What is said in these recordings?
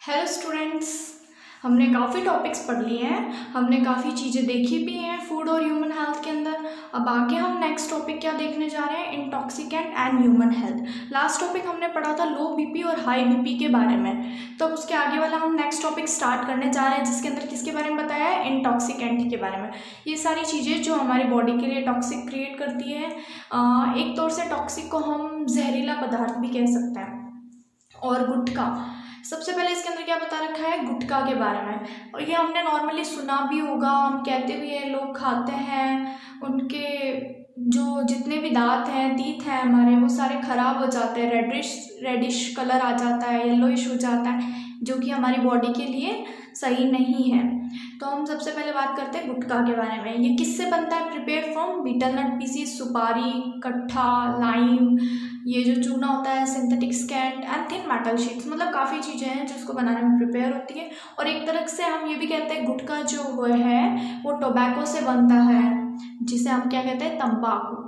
Hello students. हमने काफ़ी topics पढ़ लिए हैं, हमने काफ़ी चीज़ें देखी भी हैं फूड और ह्यूमन हेल्थ के अंदर। अब आगे हम नेक्स्ट टॉपिक क्या देखने जा रहे हैं, intoxicant and human health. Last topic हमने पढ़ा था लो बीपी और हाई बीपी के बारे में, तो उसके आगे वाला हम नेक्स्ट टॉपिक स्टार्ट करने जा रहे हैं जिसके अंदर किसके बारे में बताया है, इंटॉक्सिकेंट के बारे में। ये सारी चीज़ें जो हमारी बॉडी के लिए टॉक्सिक क्रिएट करती है, एक तौर से टॉक्सिक को हम जहरीला पदार्थ भी कह सकते हैं। और गुटखा, सबसे पहले इसके अंदर क्या बता रखा है, गुटखा के बारे में। और ये हमने नॉर्मली सुना भी होगा, हम कहते भी हैं, लोग खाते हैं, उनके जो जितने भी दांत हैं, टीथ हैं हमारे, वो सारे ख़राब हो जाते हैं, रेडिश कलर आ जाता है, येलोइश हो जाता है, जो कि हमारी बॉडी के लिए सही नहीं है। तो हम सबसे पहले बात करते हैं गुटखा के बारे में। ये किससे बनता है, prepare from betel nut pieces, सुपारी, कट्ठा, लाइम, ये जो चूना होता है, synthetic scent and thin metal sheets, मतलब काफ़ी चीज़ें हैं जो इसको बनाने में प्रिपेयर होती है। और एक तरह से हम ये भी कहते हैं गुटखा जो है वो टोबैको से बनता है, जिसे हम क्या कहते हैं, तंबाकू।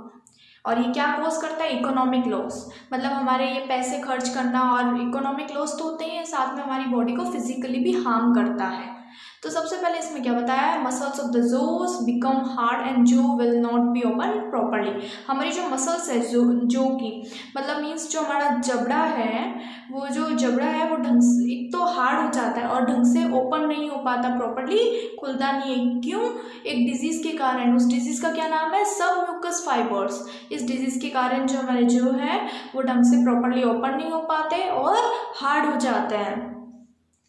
और ये क्या कॉज करता है, इकोनॉमिक लॉस, मतलब हमारे ये पैसे खर्च करना, और इकोनॉमिक लॉस तो होते ही हैं, साथ में हमारी बॉडी को फिजिकली भी हार्म करता है। तो सबसे पहले इसमें क्या बताया है, muscles of the jaws become hard and jaw will not be open properly. हमारी जो मसल्स है जो की मतलब मीन्स जो हमारा जबड़ा है, वो जो जबड़ा है वो ढंग से एक तो हार्ड हो जाता है और ढंग से ओपन नहीं हो पाता, प्रॉपरली खुलता नहीं है। क्यों, एक डिजीज़ के कारण। उस डिजीज़ का क्या नाम है, सब म्यूकस फाइबर्स। इस डिजीज़ के कारण जो हमारे जो है वो ढंग से प्रॉपरली ओपन नहीं हो पाते और हार्ड हो जाते हैं।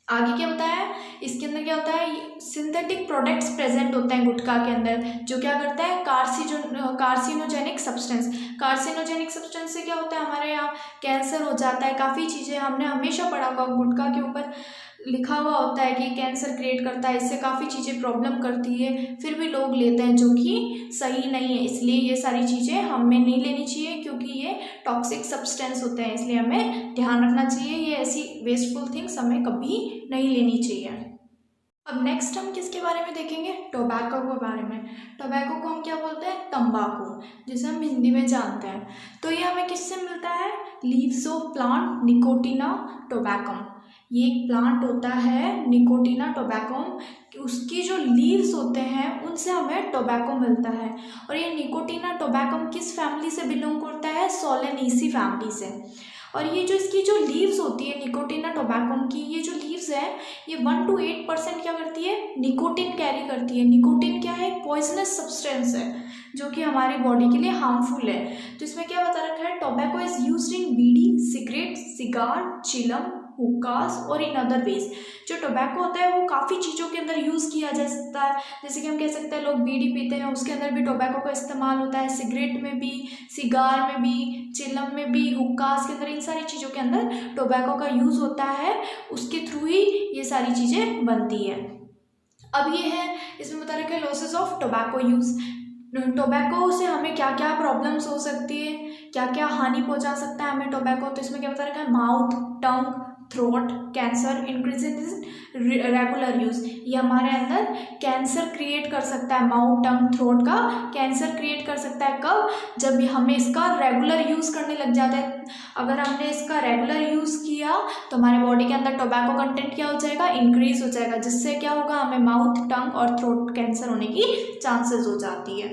आगे क्या बताया है, इसके अंदर क्या होता है, सिंथेटिक प्रोडक्ट्स प्रेजेंट होते हैं गुटखा के अंदर, जो क्या करता है, कार्सिनोजेनिक सब्सटेंस। कार्सिनोजेनिक सब्सटेंस से क्या होता है, हमारे यहाँ कैंसर हो जाता है। काफ़ी चीज़ें हमने हमेशा पढ़ा होगा, गुटखा के ऊपर लिखा हुआ होता है कि कैंसर क्रिएट करता है, इससे काफ़ी चीज़ें प्रॉब्लम करती है, फिर भी लोग लेते हैं, जो कि सही नहीं है। इसलिए ये सारी चीज़ें हमें नहीं लेनी चाहिए, क्योंकि ये टॉक्सिक सब्सटेंस होते हैं, इसलिए हमें ध्यान रखना चाहिए। ये ऐसी वेस्टफुल थिंग्स हमें कभी नहीं लेनी चाहिए। अब नेक्स्ट हम किसके बारे में देखेंगे, टोबैको के बारे में। टोबैको को हम क्या बोलते हैं, तंबाकू, जिसे हम हिंदी में जानते हैं। तो ये हमें किससे मिलता है, लीव्स ऑफ प्लांट निकोटिना टोबैकम। ये एक प्लांट होता है निकोटिना टोबैकम, उसकी जो लीव्स होते हैं उनसे हमें टोबैको मिलता है। और ये निकोटिना टोबैकम किस फैमिली से बिलोंग करता है, सोलेनेसी फैमिली से। और ये जो इसकी जो लीव्स होती है निकोटिना टोबैकम की, ये जो लीव्स है ये 1 to 8% क्या करती है, निकोटिन कैरी करती है। निकोटिन क्या है, पॉइजनस सब्सटेंस है, जो कि हमारी बॉडी के लिए हार्मफुल है। तो इसमें क्या बता रखा है, tobacco is used in bidi, cigarette, cigar, चिलम, हुक्कास और इन अदर वेज। जो टोबैको होता है वो काफ़ी चीज़ों के अंदर यूज़ किया जा सकता है, जैसे कि हम कह सकते हैं लोग बीड़ी पीते हैं, उसके अंदर भी टोबैको का इस्तेमाल होता है, सिगरेट में भी, सिगार में भी, चिलम में भी, हुक्कास के अंदर, इन सारी चीज़ों के अंदर टोबैको का यूज़ होता है, उसके थ्रू ही ये सारी चीज़ें बनती है। अब ये है, इसमें बता रखा है losses of tobacco use. Tobacco से हमें क्या क्या प्रॉब्लम्स हो सकती है, क्या क्या हानि पहुंचा सकता है हमें टोबैको। तो इसमें क्या बता रखा है, mouth, tongue, throat cancer, increase in regular use. ये हमारे अंदर कैंसर क्रिएट कर सकता है, माउथ, टंग, थ्रोट का कैंसर क्रिएट कर सकता है। कब, जब भी हमें इसका रेगुलर यूज़ करने लग जाता है। अगर हमने इसका रेगुलर यूज़ किया तो हमारे बॉडी के अंदर टोबैको कंटेंट क्या हो जाएगा, इंक्रीज हो जाएगा, जिससे क्या होगा, हमें माउथ, टंग और थ्रोट कैंसर होने की चांसेस हो जाती है।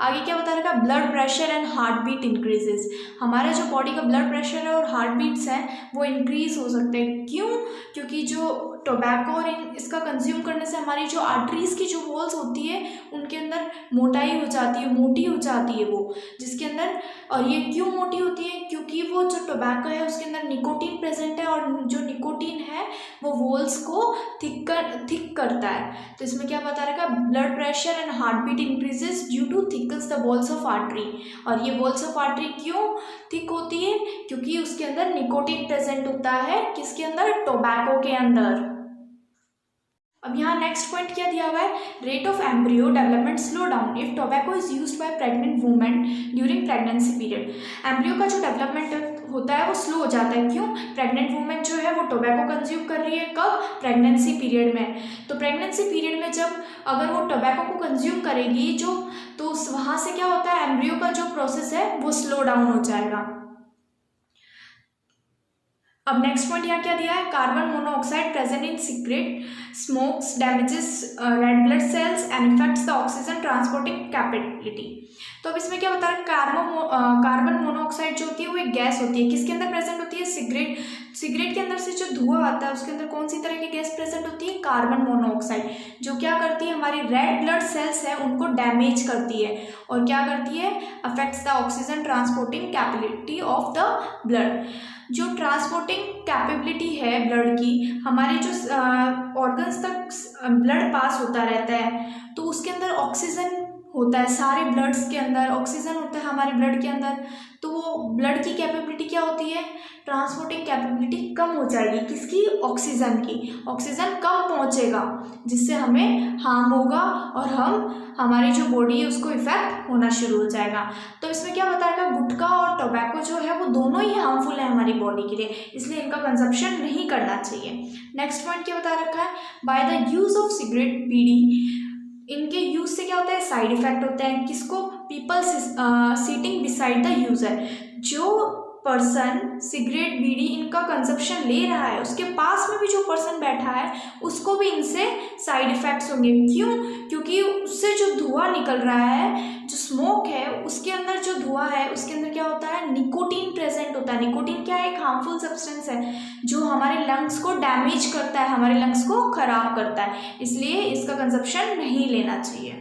आगे क्या बता रखा, blood pressure and heart beat increases. हमारे जो बॉडी का ब्लड प्रेशर है और हार्ट बीट्स हैं वो इंक्रीज हो सकते हैं। क्यों, क्योंकि जो टोबैको और इसका कंज्यूम करने से हमारी जो आर्टरीज की जो वॉल्स होती है उनके अंदर मोटाई हो जाती है, मोटी हो जाती है वो, जिसके अंदर, और ये क्यों मोटी होती है, क्योंकि वो जो टोबैको है उसके अंदर निकोटीन प्रेजेंट है, और जो निकोटीन है वो वॉल्स को थिक करता है। तो इसमें क्या बता रखा, blood pressure and heart beat increases due to thickens the walls of artery. और ये वॉल्स ऑफ आर्टरी क्यों थिक होती है, क्योंकि उसके अंदर निकोटीन प्रेजेंट होता है, किसके अंदर, टोबैको के अंदर। अब यहाँ नेक्स्ट पॉइंट क्या दिया हुआ है, rate of embryo development slow down if tobacco is used by pregnant women during pregnancy period. Embryo का जो डेवलपमेंट होता है वो स्लो हो जाता है। क्यों, प्रेग्नेंट वुमेन जो है वो टोबैको कंज्यूम कर रही है, कब, प्रेगनेंसी पीरियड में। तो प्रेगनेंसी पीरियड में जब अगर वो टोबैको को कंज्यूम करेगी जो, तो वहाँ से क्या होता है, एम्ब्रियो का जो प्रोसेस है वो स्लो डाउन हो जाएगा। अब नेक्स्ट पॉइंट यहाँ क्या दिया है, carbon monoxide present in cigarette smokes damages red blood cells and effects the oxygen transporting capability. तो अब इसमें क्या बता रहा है, कार्बन मोनोऑक्साइड जो होती है वो एक गैस होती है, किसके अंदर प्रेजेंट होती है, सिगरेट के अंदर से जो धुआं आता है उसके अंदर कौन सी तरह की गैस प्रेजेंट होती है, कार्बन मोनोऑक्साइड, जो क्या करती है, हमारी रेड ब्लड सेल्स है उनको डैमेज करती है और क्या करती है, affects the oxygen transporting capability of the blood. जो ट्रांसपोर्टिंग कैपेबिलिटी है ब्लड की, हमारे जो ऑर्गन्स तक ब्लड पास होता रहता है तो उसके अंदर ऑक्सीजन होता है, सारे ब्लड्स के अंदर ऑक्सीजन होता है हमारे ब्लड के अंदर, तो वो ब्लड की कैपेबिलिटी क्या होती है, ट्रांसपोर्टिंग कैपेबिलिटी कम हो जाएगी, किसकी, ऑक्सीजन की, ऑक्सीजन कम पहुंचेगा जिससे हमें हार्म होगा और हमारी जो बॉडी है उसको इफेक्ट होना शुरू हो जाएगा। तो इसमें क्या बताएगा, गुटखा और टोबैको जो है वो दोनों ही हार्मफुल है हमारी बॉडी के लिए, इसलिए इनका कंजप्शन नहीं करना चाहिए। नेक्स्ट पॉइंट क्या बता रखा है, by the use of cigarette beedi, इनके यूज से क्या होता है, साइड इफेक्ट होते हैं, किसको, people sitting beside the user, जो पर्सन सिगरेट बीड़ी इनका कंजप्शन ले रहा है उसके पास में भी जो पर्सन बैठा है उसको भी इनसे साइड इफेक्ट्स होंगे। क्यों, क्योंकि उससे जो धुआं निकल रहा है, जो स्मोक है उसके अंदर जो धुआं है उसके अंदर क्या होता है, निकोटीन प्रेजेंट होता है। निकोटीन क्या है, एक हार्मफुल सब्सटेंस है जो हमारे लंग्स को डैमेज करता है, हमारे लंग्स को खराब करता है, इसलिए इसका कंजप्शन नहीं लेना चाहिए।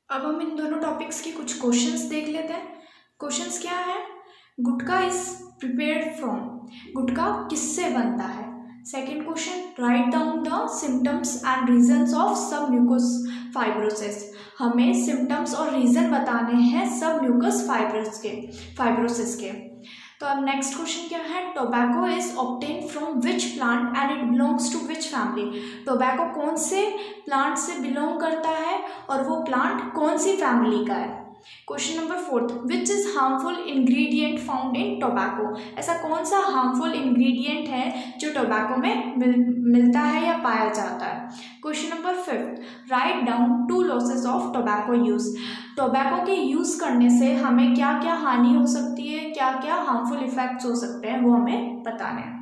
अब हम इन दोनों टॉपिक्स के कुछ क्वेश्चंस देख लेते हैं। क्वेश्चंस क्या है, gutkha is prepared from, gutkha किससे बनता है। Second question, write down the symptoms and reasons of submucous fibrosis, हमें सिम्टम्स और रीजन बताने हैं सब म्यूकस फाइब्रोसिस के। तो अब नेक्स्ट क्वेश्चन क्या है, tobacco is obtain from which plant and it belongs to which family, tobacco कौन से प्लांट से बिलोंग करता है और वो प्लांट कौन सी फैमिली का है। Question number fourth, which is harmful ingredient found in tobacco, ऐसा कौन सा हार्मफुल इंग्रेडिएंट है जो टोबैको में मिलता है या पाया जाता है। Question number fifth, write down 2 losses of tobacco use, tobacco के यूज़ करने से हमें क्या क्या हानि हो सकती है, क्या क्या हार्मफुल इफेक्ट्स हो सकते हैं वो हमें बताने हैं।